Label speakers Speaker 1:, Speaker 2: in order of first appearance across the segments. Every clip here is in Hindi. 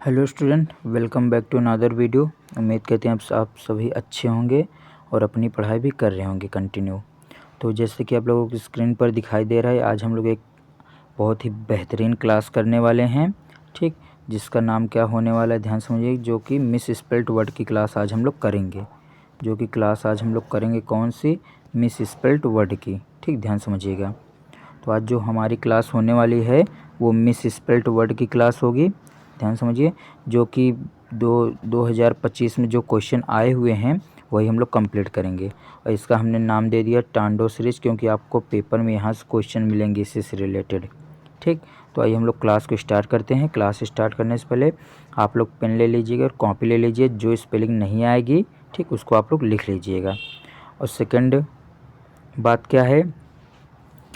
Speaker 1: Hello student, welcome back to another video. उम्मीद करते हैं आप सभी अच्छे होंगे और अपनी पढ़ाई भी कर रहे होंगे कंटिन्यू। तो जैसे कि आप लोगों की स्क्रीन पर दिखाई दे रहा है, आज हम लोग एक बहुत ही बेहतरीन क्लास करने वाले हैं, ठीक, जिसका नाम क्या होने वाला है ध्यान समझिए, जो कि मिस स्पेल्ट वर्ड की क्लास आज हम लोग करेंगे। जो कि क्लास आज हम लोग करेंगे कौन सी, मिस स्पेल्ट वर्ड की, ठीक, ध्यान समझिएगा। तो आज जो हमारी क्लास होने वाली है वो मिस स्पेल्ट वर्ड की क्लास होगी, ध्यान समझिए। जो कि 2025 में जो क्वेश्चन आए हुए हैं वही हम लोग कंप्लीट करेंगे। और इसका हमने नाम दे दिया टांडो सीरीज, क्योंकि आपको पेपर में यहाँ से क्वेश्चन मिलेंगे इससे से रिलेटेड, ठीक। तो आइए हम लोग क्लास को स्टार्ट करते हैं। क्लास स्टार्ट करने से पहले आप लोग पेन ले लीजिएगा और कॉपी ले लीजिए। जो स्पेलिंग नहीं आएगी, ठीक, उसको आप लोग लिख लीजिएगा। और सेकंड बात क्या है,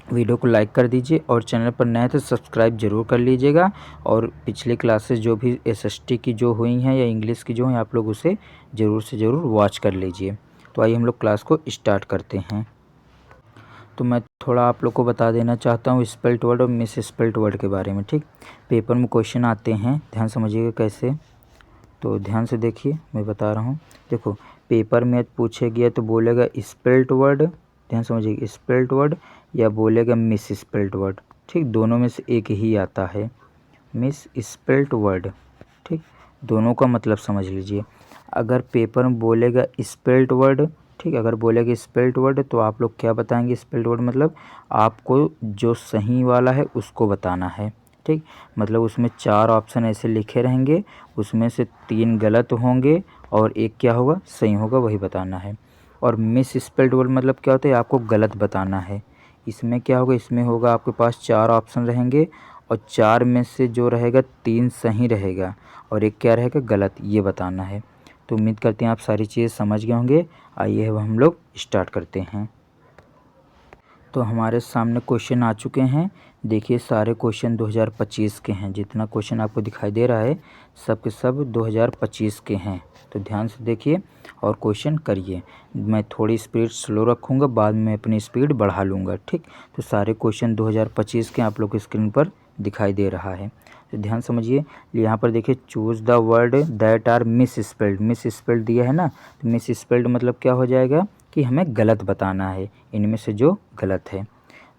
Speaker 1: वीडियो को लाइक कर दीजिए और चैनल पर नए तो सब्सक्राइब जरूर कर लीजिएगा। और पिछले क्लासेस जो भी एसएसटी की जो हुई हैं या इंग्लिश की जो हैं, आप लोग उसे ज़रूर से ज़रूर वॉच कर लीजिए। तो आइए हम लोग क्लास को स्टार्ट करते हैं। तो मैं थोड़ा आप लोग को बता देना चाहता हूँ स्पेल्ट वर्ड और मिस स्पेल्ट वर्ड के बारे में, ठीक। पेपर में क्वेश्चन आते हैं, ध्यान समझिएगा कैसे। तो ध्यान से देखिए, मैं बता रहा हूँ। देखो, पेपर में पूछे गया तो बोलेगा स्पेल्ट वर्ड, ध्यान समझिए, स्पेल्ट वर्ड या बोलेगा मिस स्पेल्ट वर्ड, ठीक। दोनों में से एक ही आता है, मिस स्पेल्ट वर्ड, ठीक। दोनों का मतलब समझ लीजिए। अगर पेपर में बोलेगा स्पेल्ट वर्ड, ठीक, अगर बोलेगा स्पेल्ट वर्ड तो आप लोग क्या बताएंगे। स्पेल्ट वर्ड मतलब आपको जो सही वाला है उसको बताना है, ठीक। मतलब उसमें 4 ऑप्शन ऐसे लिखे रहेंगे, उसमें से 3 गलत होंगे और एक क्या होगा, सही होगा, वही बताना है। और मिस स्पेल्ड वर्ड मतलब क्या होता है, आपको गलत बताना है। इसमें क्या होगा, इसमें होगा आपके पास 4 ऑप्शन रहेंगे और 4 में से जो रहेगा 3 सही रहेगा और एक क्या रहेगा, गलत, ये बताना है। तो उम्मीद करते हैं आप सारी चीज़ें समझ गए होंगे। आइए अब हम लोग स्टार्ट करते हैं। तो हमारे सामने क्वेश्चन आ चुके हैं। देखिए, सारे क्वेश्चन 2025 के हैं। जितना क्वेश्चन आपको दिखाई दे रहा है सब के सब 2025 के हैं। तो ध्यान से देखिए और क्वेश्चन करिए। मैं थोड़ी स्पीड स्लो रखूँगा, बाद में अपनी स्पीड बढ़ा लूँगा, ठीक। तो सारे क्वेश्चन 2025 के आप लोग की स्क्रीन पर दिखाई दे रहा है। तो ध्यान समझिए, यहाँ पर देखिए, choose the word that are misspelled. Misspelled दिया है ना, तो मिस स्पेल्ड मतलब क्या हो जाएगा कि हमें गलत बताना है, इनमें से जो गलत है।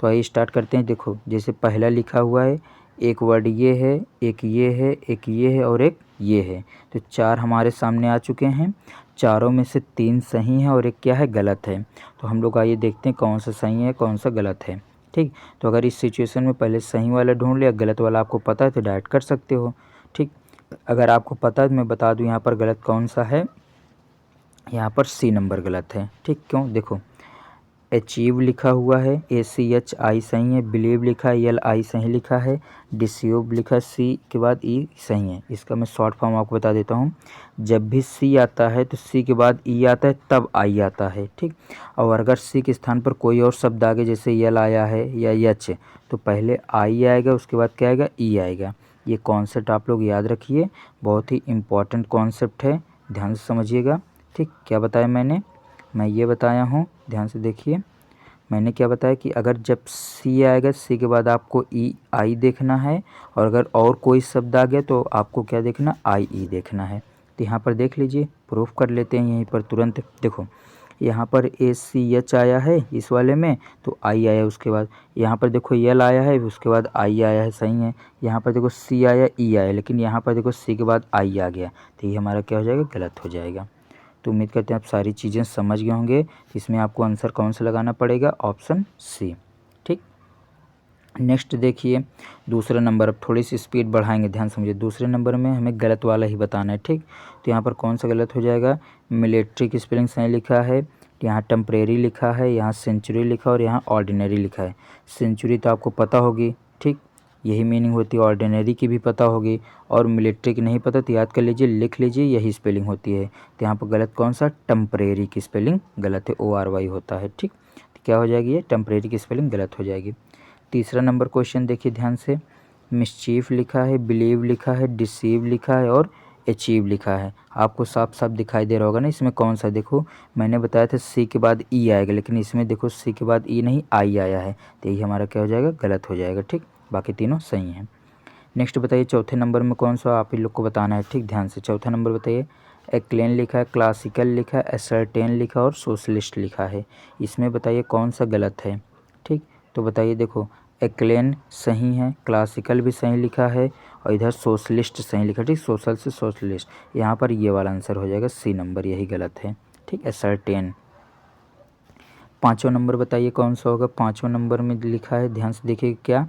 Speaker 1: तो आइए स्टार्ट करते हैं। देखो, जैसे पहला लिखा हुआ है, एक वर्ड ये है, एक ये है, एक ये है और एक ये है। तो 4 हमारे सामने आ चुके हैं। चारों में से 3 सही हैं और एक क्या है, गलत है। तो हम लोग आइए देखते हैं कौन सा सही है कौन सा गलत है, ठीक। तो अगर इस सिचुएशन में पहले सही वाला ढूंढ लिया, गलत वाला आपको पता है तो डायरेक्ट कर सकते हो, ठीक। अगर आपको पता है तो मैं बता दूं यहाँ पर गलत कौन सा है। यहाँ पर सी नंबर गलत है, ठीक। क्यों, देखो, अचीव लिखा हुआ है, ACHI सही है, बिलीव लिखा है, LI सही लिखा है, डिस्यूव लिखा है, सी के बाद ई सही है। इसका मैं शॉर्ट फॉर्म आपको बता देता हूँ। जब भी सी आता है तो सी के बाद ई आता है, तब आई आता है, ठीक। और अगर सी के स्थान पर कोई और शब्द आगे, जैसे यल आया है या यच, तो पहले आई आएगा, उसके बाद क्या आएगा, ई आएगा। ये कॉन्सेप्ट आप लोग याद रखिए, बहुत ही इम्पॉर्टेंट कॉन्सेप्ट है, ध्यान से समझिएगा, ठीक। क्या बताया मैं ये बताया हूँ, ध्यान से देखिए। मैंने क्या बताया कि अगर जब सी आएगा, सी के बाद आपको ई आई देखना है, और अगर और कोई शब्द आ गया तो आपको क्या देखना, आई ई देखना है। तो यहाँ पर देख लीजिए, प्रूफ कर लेते हैं यहीं पर तुरंत। देखो, यहाँ पर ACH आया है इस वाले में, तो आई आया उसके बाद। यहाँ पर देखो यल आया है, उसके बाद आई आया है, सही है। यहाँ पर देखो सी आया, ई आया, लेकिन यहाँ पर देखो सी के बाद आई आ गया, तो ये हमारा क्या हो जाएगा, गलत हो जाएगा। तो उम्मीद करते हैं आप सारी चीज़ें समझ गए होंगे। इसमें आपको आंसर कौन सा लगाना पड़ेगा, ऑप्शन सी, ठीक। नेक्स्ट देखिए, दूसरा नंबर, अब थोड़ी सी स्पीड बढ़ाएंगे, ध्यान समझिए। दूसरे नंबर में हमें गलत वाला ही बताना है, ठीक। तो यहाँ पर कौन सा गलत हो जाएगा, मिलिट्री की स्पेलिंग सही लिखा है, यहाँ टेम्परेरी लिखा है, यहाँ सेंचुरी लिखा और यहाँ ऑर्डिनरी लिखा है। सेंचुरी तो आपको पता होगी, ठीक, यही मीनिंग होती है। ऑर्डिनरी की भी पता होगी और मिलिट्री की नहीं पता तो याद कर लीजिए, लिख लीजिए, यही स्पेलिंग होती है। तो यहाँ पर गलत कौन सा, टेम्परेरी की स्पेलिंग गलत है, ORY होता है, ठीक। तो क्या हो जाएगी, ये टेम्परेरी की स्पेलिंग गलत हो जाएगी। तीसरा नंबर क्वेश्चन देखिए ध्यान से, मिसचीफ लिखा है, बिलीव लिखा है, डिसीव लिखा है और अचीव लिखा है। आपको साफ साफ दिखाई दे रहा होगा ना, इसमें कौन सा। देखो, मैंने बताया था सी के बाद ई आएगा, लेकिन इसमें देखो सी के बाद ई नहीं, आई आया है, तो यही हमारा क्या हो जाएगा, गलत हो जाएगा, ठीक। बाकी तीनों सही हैं। नेक्स्ट बताइए चौथे नंबर में कौन सा आप इन लोग को बताना है, ठीक ध्यान से। चौथा नंबर बताइए, एक्लेन लिखा है, क्लासिकल लिखा है, एसर्टेन लिखा और सोशलिस्ट लिखा है। इसमें बताइए कौन सा गलत है, ठीक। तो बताइए, देखो एक्लेन सही है, क्लासिकल भी सही लिखा है और इधर सोशलिस्ट सही लिखा है, ठीक। सोशल से सोशलिस्ट, यहाँ पर ये वाला आंसर हो जाएगा सी नंबर, यही गलत है, ठीक। एसर्टेन। पाँचों नंबर बताइए कौन सा होगा। पाँचों नंबर में लिखा है, ध्यान से देखिए क्या,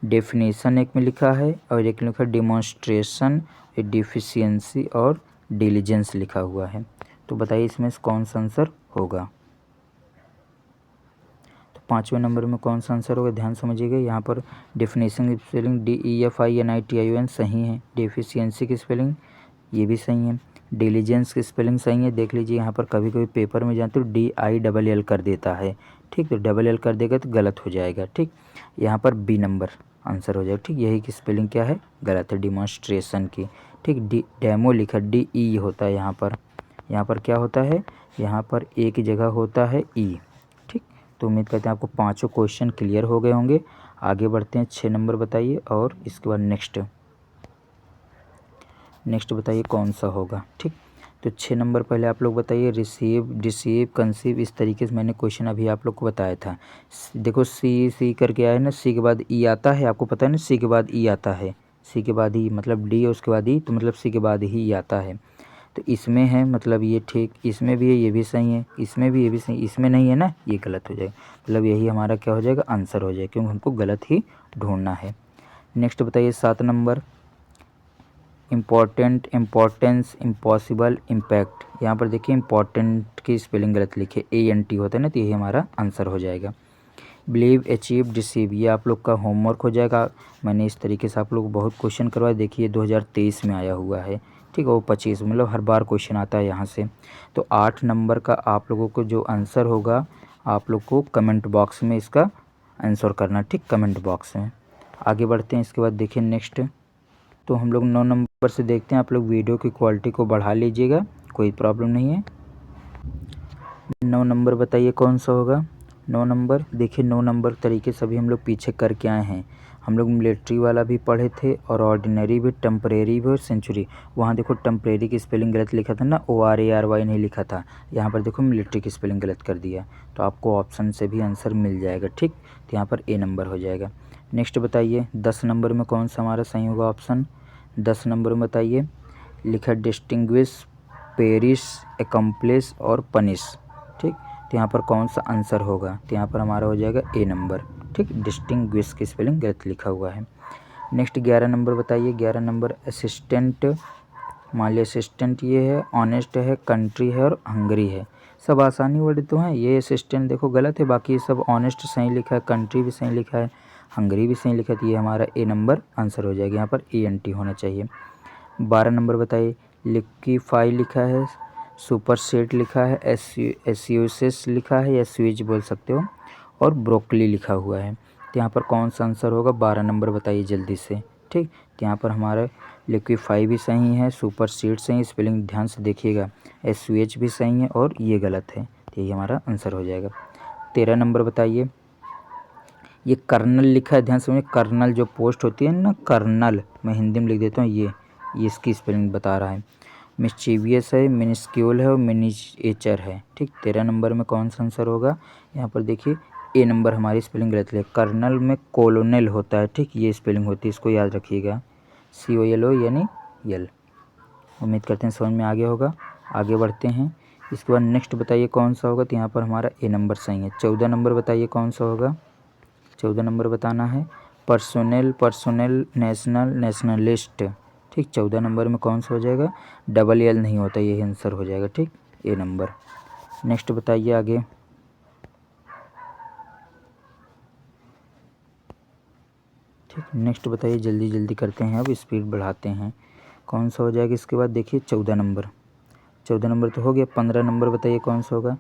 Speaker 1: डेफिनेशन एक में लिखा है और एक में लिखा है डिमॉन्स्ट्रेशन, डिफिशियंसी और डिलीजेंस लिखा हुआ है। तो बताइए इसमें से कौन सा आंसर होगा। तो पाँचवें नंबर में कौन सा आंसर होगा, ध्यान समझिएगा। यहाँ पर डेफिनेशन की स्पेलिंग DEFINITION सही है, डिफिशियंसी की स्पेलिंग ये भी सही है, डिलीजेंस की स्पेलिंग सही है। देख लीजिए यहाँ पर कभी कभी पेपर में जाते तो DILL कर देता है, ठीक। तो DLL कर देगा तो गलत हो जाएगा, ठीक। यहाँ पर बी नंबर आंसर हो जाएगा, ठीक। यही की स्पेलिंग क्या है, गलत है, डिमॉन्स्ट्रेशन की, ठीक। डेमो लिखा DE होता है यहाँ पर क्या होता है, यहाँ पर ए की जगह होता है ई, ठीक। तो उम्मीद करते हैं आपको पाँचों क्वेश्चन क्लियर हो गए होंगे। आगे बढ़ते हैं, 6 नंबर बताइए और इसके बाद नेक्स्ट बताइए कौन सा होगा, ठीक। तो 6 नंबर पहले आप लोग बताइए, रिसीव, डिसीव, कंसीव, इस तरीके से मैंने क्वेश्चन अभी आप लोग को बताया था। देखो सी करके आया ना, सी के बाद ई आता है, आपको पता है ना, सी के बाद ई आता है, सी के बाद ई मतलब डी और उसके बाद ई, तो मतलब सी के बाद ही आता है। तो इसमें है मतलब ये ठीक, इसमें भी है, ये भी सही है, इसमें भी ये भी सही, इसमें नहीं है ना, ये गलत हो जाएगा। मतलब यही हमारा क्या हो जाएगा, आंसर हो जाएगा, क्योंकि हमको गलत ही ढूंढना है। नेक्स्ट बताइए 7 number, important, importance, impossible, impact. यहाँ पर देखिए इम्पॉर्टेंट की स्पेलिंग गलत लिखी है, ANT होता है ना, तो यही हमारा आंसर हो जाएगा। बिलीव, अचीव, डिसीव, ये आप लोग का होमवर्क हो जाएगा। मैंने इस तरीके से आप लोग को बहुत क्वेश्चन करवाए, देखिए 2023 में आया हुआ है, ठीक है। वो 25 मतलब हर बार क्वेश्चन आता है यहाँ से। तो 8 नंबर का आप लोगों को जो आंसर होगा, आप लोग को कमेंट बॉक्स में इसका आंसर करना, ठीक, कमेंट बॉक्स में। आगे बढ़ते हैं, इसके बाद देखिए नेक्स्ट। तो हम लोग 9 नंबर से देखते हैं। आप लोग वीडियो की क्वालिटी को बढ़ा लीजिएगा, कोई प्रॉब्लम नहीं है। 9 नंबर बताइए कौन सा होगा। 9 नंबर देखिए, 9 नंबर तरीके से अभी हम लोग पीछे करके आए हैं। हम लोग मिलिट्री वाला भी पढ़े थे और ऑर्डिनरी भी, टेम्परेरी भी और सेंचुरी। वहाँ देखो टेम्परेरी की स्पेलिंग गलत लिखा था ना, ORARY नहीं लिखा था। यहाँ पर देखो मिलिट्री की स्पेलिंग गलत कर दिया, तो आपको ऑप्शन से भी आंसर मिल जाएगा, ठीक। तो यहाँ पर ए नंबर हो जाएगा। नेक्स्ट बताइए 10 नंबर में कौन सा हमारा सही होगा ऑप्शन। 10 नंबर में बताइए, लिखा डिस्टिंग्विश, पेरिश, एकम्प्लिश और पनिश, ठीक। तो यहाँ पर कौन सा आंसर होगा, तो यहाँ पर हमारा हो जाएगा ए नंबर, ठीक। डिस्टिंग्विश की स्पेलिंग गलत लिखा हुआ है। नेक्स्ट 11 नंबर बताइए। 11 नंबर असिस्टेंट, मान लिया असिस्टेंट ये है, ऑनेस्ट है, कंट्री है और हंगरी है। सब आसानी वर्ड तो हैं। ये असिस्टेंट देखो गलत है, बाकी सब ऑनेस्ट सही लिखा है, कंट्री भी सही लिखा है, हंगरी भी सही लिखा है, तो ये हमारा ए नंबर आंसर हो जाएगा। यहाँ पर ENT होना चाहिए। 12 नंबर बताइए, लिक्विफाई लिखा है, सुपर सेट लिखा है, एस्यूसेस लिखा है या स्विच बोल सकते हो, और ब्रोकली लिखा हुआ है। तो यहाँ पर कौन सा आंसर होगा, 12 नंबर बताइए जल्दी से, ठीक। तो यहाँ पर हमारा लिक्विफाई भी सही है, सुपर सीड सही है, स्पेलिंग ध्यान से देखिएगा, SUH भी सही है और ये गलत है, तो यही हमारा आंसर हो जाएगा। 13 नंबर बताइए, ये कर्नल लिखा है, ध्यान से समझिए, कर्नल जो पोस्ट होती है ना, कर्नल, मैं हिंदी में लिख देता हूँ, ये इसकी स्पेलिंग बता रहा है। मिस्चीवियस है, मिनिस्क्यूल है और मिनिएचर है, ठीक। 13 नंबर में कौन सा आंसर होगा, यहाँ पर देखिए ए नंबर हमारी स्पेलिंग गलत है। कर्नल में कोलोनेल होता है, ठीक, ये स्पेलिंग होती है, इसको याद रखिएगा, COLO यानी यल। उम्मीद करते हैं समझ में आ गया होगा। आगे बढ़ते हैं, इसके बाद नेक्स्ट बताइए कौन सा होगा, तो यहाँ पर हमारा ए नंबर सही है। 14 नंबर बताइए कौन सा होगा। 14 नंबर बताना है, पर्सोनेल, पर्सोनेल, नेशनल, नेशनलिस्ट, ठीक। 14 नंबर में कौन सा हो जाएगा, DL नहीं होता, यही आंसर हो जाएगा, ठीक, ए नंबर। नेक्स्ट बताइए आगे, ठीक। नेक्स्ट बताइए, जल्दी जल्दी करते हैं, अब स्पीड बढ़ाते हैं, कौन सा हो जाएगा इसके बाद। देखिए 14 नंबर, 14 नंबर तो हो गया। 15 नंबर बताइए कौन सा होगा।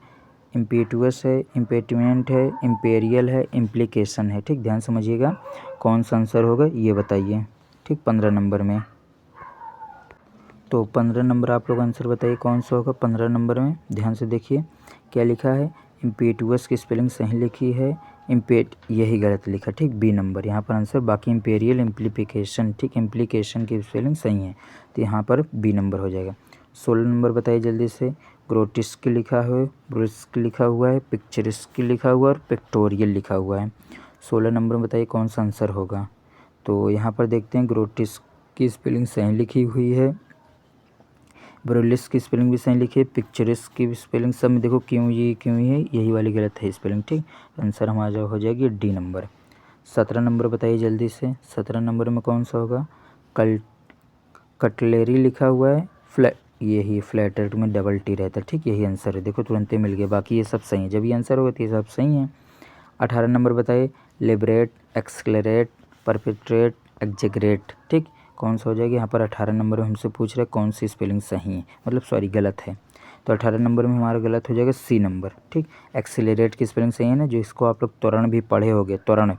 Speaker 1: इम्पेटुअस है, इम्पेटमेंट है, इम्पेरियल है, इम्प्लीकेशन है, ठीक। ध्यान समझिएगा कौन सा आंसर होगा ये बताइए, ठीक। 15 नंबर में, तो 15 नंबर आप लोग आंसर बताइए कौन सा होगा। 15 नंबर में ध्यान से देखिए क्या लिखा है, इम्पेटुअस की स्पेलिंग सही लिखी है, यही गलत लिखा, ठीक, बी नंबर यहाँ पर आंसर। बाकी इम्पेरियल इम्प्लीकेशन, ठीक, इम्प्लीकेशन की स्पेलिंग सही है, तो यहाँ पर बी नंबर हो जाएगा। 16 नंबर बताइए जल्दी से। ग्रोटिस्क लिखा है, ब्रिस्क लिखा हुआ है, पिक्चरिस्क लिखा हुआ है और पिक्टोरियल लिखा हुआ है। 16 नंबर बताइए कौन सा आंसर होगा। तो यहाँ पर देखते हैं ग्रोटिस्क की स्पेलिंग सही लिखी हुई है, ब्रोलिस्क की स्पेलिंग भी सही लिखी है, पिक्चरिस्क की स्पेलिंग सब में देखो क्यों है, यही वाली गलत है स्पेलिंग, ठीक। आंसर हमारा हो जाएगी डी नंबर। 17 नंबर बताइए जल्दी से। 17 नंबर में कौन सा होगा। कटलेरी लिखा हुआ है, यही फ्लैटेड में डबल टी रहता है, ठीक, यही आंसर है। देखो तुरंत ही मिल गया, बाकी ये सब सही है, जब ये आंसर होगा तो ये सब सही है। 18 नंबर बताइए। लिबरेट, एक्सक्लरेट, परपेट्रेट, एग्जेग्रेट, ठीक, कौन सा हो जाएगा। यहाँ पर 18 नंबर में हमसे पूछ रहे हैं कौन सी स्पेलिंग सही है, मतलब सॉरी गलत है, तो 18 नंबर में हमारा गलत हो जाएगा सी नंबर, ठीक। एक्सीलरेट की स्पेलिंग सही है ना, जो इसको आप लोग त्वरण भी पढ़े होगे, त्वरण,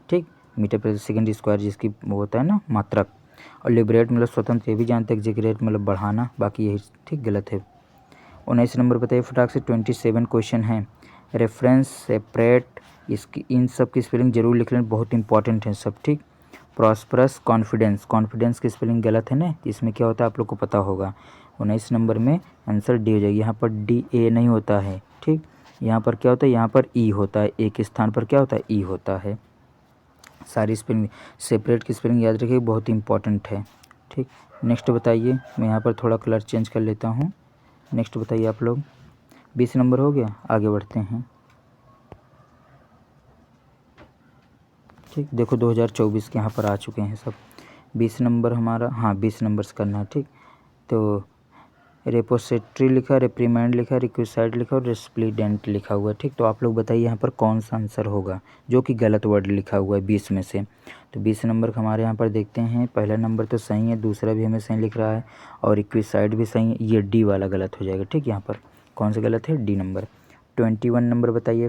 Speaker 1: ठीक, मीटर प्रति सेकंड स्क्वायर जिसकी वो होता है ना मात्रक। और लिबरेट मतलब स्वतंत्र, ये भी जानते हैं। एग्जेग्रेट मतलब बढ़ाना, बाकी यही ठीक गलत है। 19 नंबर बताइए फटाक से। 27 क्वेश्चन है। रेफरेंस, सेपरेट, इसकी इन सब की स्पेलिंग जरूर लिख लेना, बहुत इंपॉर्टेंट है सब, ठीक। प्रॉस्परस, कॉन्फिडेंस, कॉन्फिडेंस की स्पेलिंग गलत है ना, इसमें क्या होता है आप लोग को पता होगा। 19 नंबर में आंसर डी हो जाएगी। यहाँ पर डी ए नहीं होता है, ठीक, यहाँ पर क्या होता है, यहाँ पर ई होता है, ए के स्थान पर क्या होता है, ई होता है। सारी स्पेलिंग। सेपरेट की स्पेलिंग याद रखिए, बहुत इंपॉर्टेंट है, ठीक। नेक्स्ट बताइए, मैं यहाँ पर थोड़ा कलर चेंज कर लेता हूँ। नेक्स्ट बताइए आप लोग। 20 नंबर हो गया, आगे बढ़ते हैं, ठीक। देखो 2024 के यहाँ पर आ चुके हैं सब। 20 नंबर हमारा, हाँ 20 नंबर्स करना है, ठीक। तो रेपोसिटरी लिखा, रेप्रीमेंड लिखा, रिक्विसाइड लिखा और रेस्प्लीडेंट लिखा हुआ है, ठीक। तो आप लोग बताइए यहाँ पर कौन सा आंसर होगा जो कि गलत वर्ड लिखा हुआ है 20 में से। तो 20 नंबर का हमारे यहाँ पर देखते हैं, पहला नंबर तो सही है, दूसरा भी हमें सही लिख रहा है और रिक्विसाइड भी सही है, ये डी वाला गलत हो जाएगा, ठीक। यहाँ पर कौन सा गलत है, डी नंबर। 21 नंबर बताइए।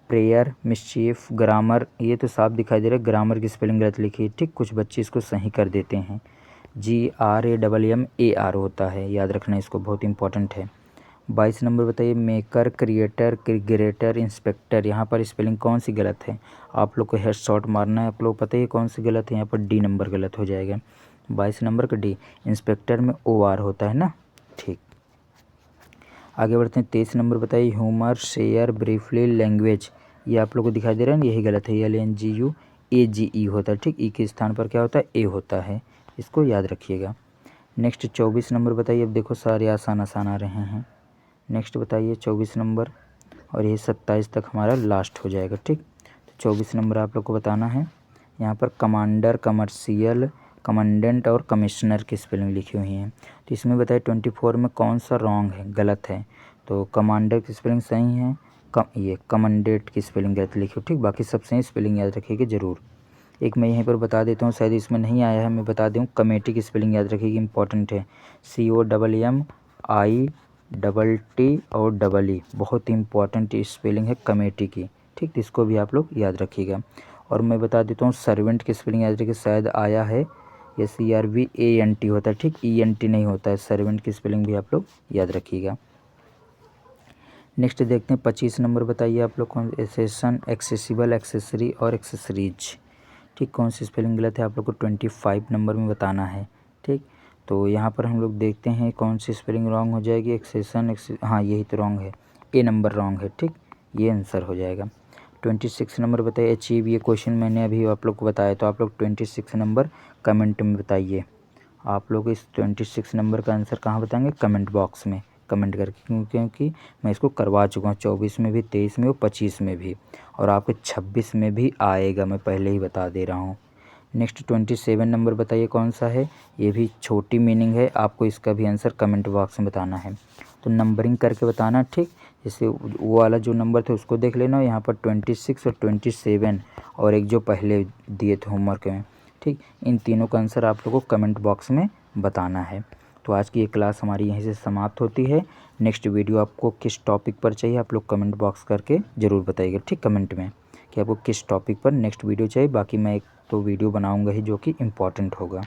Speaker 1: प्रेयर, मिस्चीफ, ग्रामर, ये तो साफ दिखाई दे रहा है ग्रामर की स्पेलिंग गलत लिखी है, ठीक। कुछ बच्चे इसको सही कर देते हैं, GRAMMAR होता है, याद रखना इसको, बहुत इंपॉर्टेंट है। 22 नंबर बताइए। मेकर, क्रिएटर, ग्रेटर, इंस्पेक्टर, यहाँ पर स्पेलिंग कौन सी गलत है, आप लोग को हेड शॉट मारना है, आप लोग पता है कौन सी गलत है, यहाँ पर डी नंबर गलत हो जाएगा। 22 नंबर का डी। इंस्पेक्टर में OR होता है ना, ठीक। आगे बढ़ते हैं। 23 नंबर बताइए। ह्यूमर, शेयर, ब्रीफली, लैंग्वेज, ये आप लोग को दिखाई दे रहा है ना, यही गलत है, LNGUAGE होता है, ठीक। ई के स्थान पर क्या होता है, ए होता है, इसको याद रखिएगा। नेक्स्ट 24 नंबर बताइए। अब देखो सारे आसान आसान आ रहे हैं। नेक्स्ट बताइए 24 नंबर, और ये 27 तक हमारा लास्ट हो जाएगा, ठीक। तो 24 नंबर आप लोग को बताना है। यहाँ पर कमांडर, कमर्शियल, कमांडेंट और कमिश्नर की स्पेलिंग लिखी हुई है। तो इसमें बताइए 24 में कौन सा रॉन्ग है, गलत है। तो कमांडर की स्पेलिंग सही है, ये कमांडेंट की स्पेलिंग गलत लिखी हो, ठीक। बाकी सब सही, स्पेलिंग याद रखिएगा ज़रूर। एक मैं यहीं पर बता देता हूँ, शायद इसमें नहीं आया है, मैं बता दूँ। कमेटी की स्पेलिंग याद रखिएगा, इंपॉर्टेंट है। COMMITT और EE, बहुत इंपॉर्टेंट स्पेलिंग है कमेटी की, ठीक। तो इसको भी आप लोग याद रखिएगा। और मैं बता देता हूँ सर्वेंट की स्पेलिंग याद रखिए, शायद आया है, ये SERVANT होता है, ठीक, ENT नहीं होता है। सर्वेंट की स्पेलिंग भी आप लोग याद रखिएगा। नेक्स्ट देखते हैं 25 नंबर बताइए आप लोग कौन। एसेसन, एक्सेसिबल, एक्सेसरी और एक्सेसरीज, ठीक। कौन सी स्पेलिंग गलत है आप लोग को 25 नंबर में बताना है, ठीक। तो यहाँ पर हम लोग देखते हैं कौन सी स्पेलिंग रॉन्ग हो जाएगी। एक्सेसन, हाँ यही तो रॉन्ग है, ए नंबर रॉन्ग है, ठीक, ये आंसर हो जाएगा। 26 नंबर बताइए। अचीव, ये क्वेश्चन मैंने अभी आप लोग को बताया, तो आप लोग 26 नंबर कमेंट में बताइए। आप लोग इस 26 नंबर का आंसर कहाँ बताएंगे, कमेंट बॉक्स में कमेंट करके, क्योंकि मैं इसको करवा चुका हूँ 24 में भी, 23 में और 25 में भी, और आपके 26 में भी आएगा, मैं पहले ही बता दे रहा हूँ। नेक्स्ट 27 नंबर बताइए कौन सा है, ये भी छोटी मीनिंग है, आपको इसका भी आंसर कमेंट बॉक्स में बताना है। तो नंबरिंग करके बताना, ठीक। जैसे वो वाला जो नंबर थे उसको देख लेना, यहाँ पर 26 और 27 और एक जो पहले दिए थे होमवर्क में, ठीक। इन तीनों का आंसर आप लोगों को कमेंट बॉक्स में बताना है। तो आज की ये क्लास हमारी यहीं से समाप्त होती है। नेक्स्ट वीडियो आपको किस टॉपिक पर चाहिए आप लोग कमेंट बॉक्स करके ज़रूर बताइएगा, ठीक, कमेंट में कि आपको किस टॉपिक पर नेक्स्ट वीडियो चाहिए। बाकी मैं एक तो वीडियो बनाऊंगा ही जो कि इम्पोर्टेंट होगा।